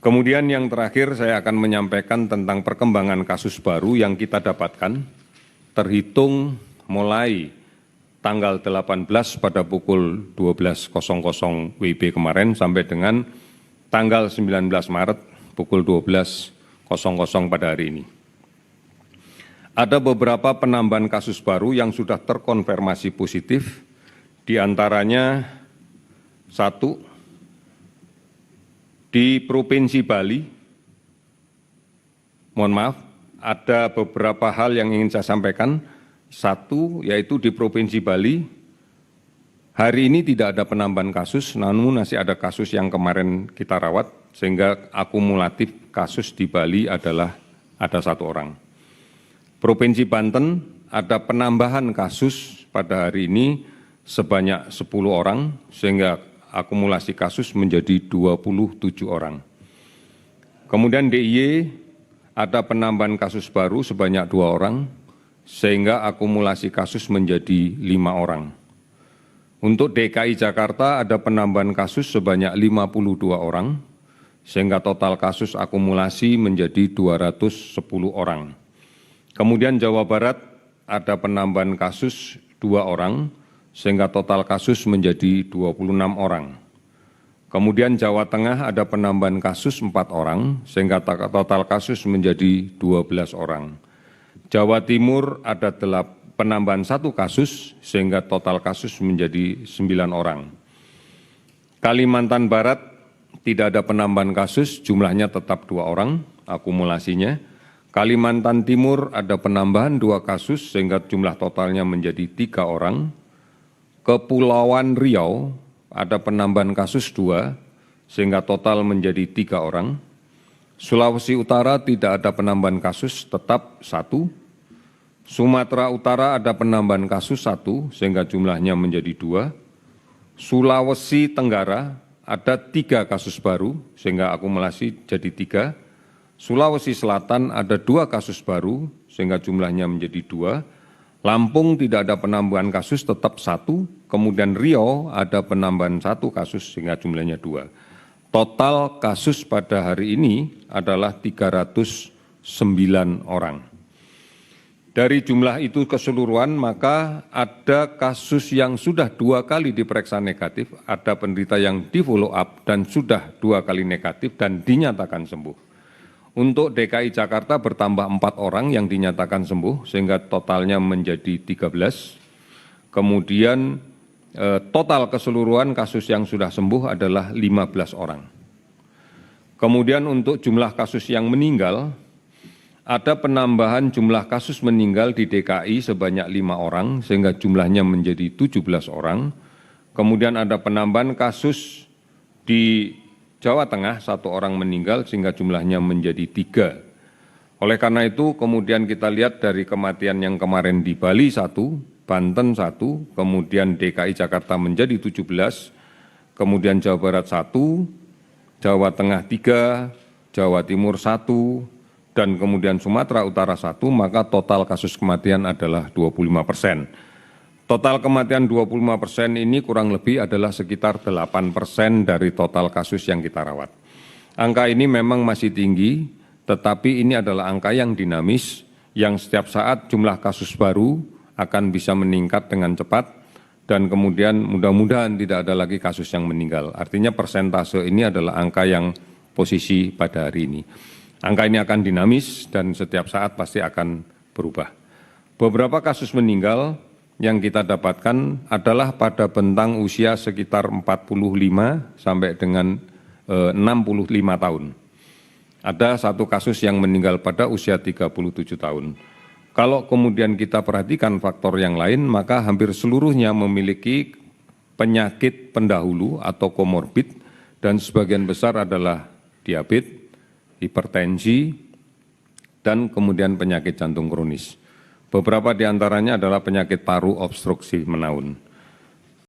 Kemudian yang terakhir saya akan menyampaikan tentang perkembangan kasus baru yang kita dapatkan terhitung mulai tanggal 18 pada pukul 12.00 WIB kemarin sampai dengan tanggal 19 Maret pukul 12.00 pada hari ini. Ada beberapa penambahan kasus baru yang sudah terkonfirmasi positif, di antaranya 1, di Provinsi Bali. Mohon maaf, ada beberapa hal yang ingin saya sampaikan. 1, yaitu di Provinsi Bali, hari ini tidak ada penambahan kasus, namun masih ada kasus yang kemarin kita rawat, sehingga akumulatif kasus di Bali adalah ada 1 orang. Provinsi Banten ada penambahan kasus pada hari ini sebanyak 10 orang, sehingga akumulasi kasus menjadi 27 orang. Kemudian DIY ada penambahan kasus baru sebanyak 2 orang, sehingga akumulasi kasus menjadi 5 orang. Untuk DKI Jakarta ada penambahan kasus sebanyak 52 orang, sehingga total kasus akumulasi menjadi 210 orang. Kemudian Jawa Barat ada penambahan kasus 2 orang, sehingga total kasus menjadi 26 orang. Kemudian Jawa Tengah ada penambahan kasus 4 orang, sehingga total kasus menjadi 12 orang. Jawa Timur ada penambahan 1 kasus, sehingga total kasus menjadi 9 orang. Kalimantan Barat tidak ada penambahan kasus, jumlahnya tetap 2 orang akumulasinya. Kalimantan Timur ada penambahan 2 kasus, sehingga jumlah totalnya menjadi 3 orang. Kepulauan Riau ada penambahan kasus 2, sehingga total menjadi 3 orang. Sulawesi Utara tidak ada penambahan kasus, tetap 1. Sumatera Utara ada penambahan kasus 1, sehingga jumlahnya menjadi 2. Sulawesi Tenggara ada 3 kasus baru, sehingga akumulasi jadi 3. Sulawesi Selatan ada 2 kasus baru, sehingga jumlahnya menjadi 2. Lampung tidak ada penambahan kasus, tetap 1. Kemudian Riau ada penambahan 1 kasus, sehingga jumlahnya 2. Total kasus pada hari ini adalah 309 orang. Dari jumlah itu keseluruhan, maka ada kasus yang sudah 2 kali diperiksa negatif, ada penderita yang di follow up dan sudah 2 kali negatif dan dinyatakan sembuh. Untuk DKI Jakarta bertambah 4 orang yang dinyatakan sembuh, sehingga totalnya menjadi 13. Kemudian total keseluruhan kasus yang sudah sembuh adalah 15 orang. Kemudian untuk jumlah kasus yang meninggal, ada penambahan jumlah kasus meninggal di DKI sebanyak 5 orang, sehingga jumlahnya menjadi 17 orang. Kemudian ada penambahan kasus di Jawa Tengah, 1 orang meninggal, sehingga jumlahnya menjadi 3. Oleh karena itu, kemudian kita lihat dari kematian yang kemarin di Bali 1, Banten 1, kemudian DKI Jakarta menjadi 17, kemudian Jawa Barat 1, Jawa Tengah 3, Jawa Timur 1, dan kemudian Sumatera Utara 1, maka total kasus kematian adalah 25%. Total kematian 25% ini kurang lebih adalah sekitar 8% dari total kasus yang kita rawat. Angka ini memang masih tinggi, tetapi ini adalah angka yang dinamis, yang setiap saat jumlah kasus baru akan bisa meningkat dengan cepat, dan kemudian mudah-mudahan tidak ada lagi kasus yang meninggal. Artinya persentase ini adalah angka yang posisi pada hari ini. Angka ini akan dinamis dan setiap saat pasti akan berubah. Beberapa kasus meninggal yang kita dapatkan adalah pada bentang usia sekitar 45 sampai dengan 65 tahun. Ada 1 kasus yang meninggal pada usia 37 tahun. Kalau kemudian kita perhatikan faktor yang lain, maka hampir seluruhnya memiliki penyakit pendahulu atau komorbid, dan sebagian besar adalah diabetes, hipertensi, dan kemudian penyakit jantung kronis. Beberapa di antaranya adalah penyakit paru obstruksi menaun.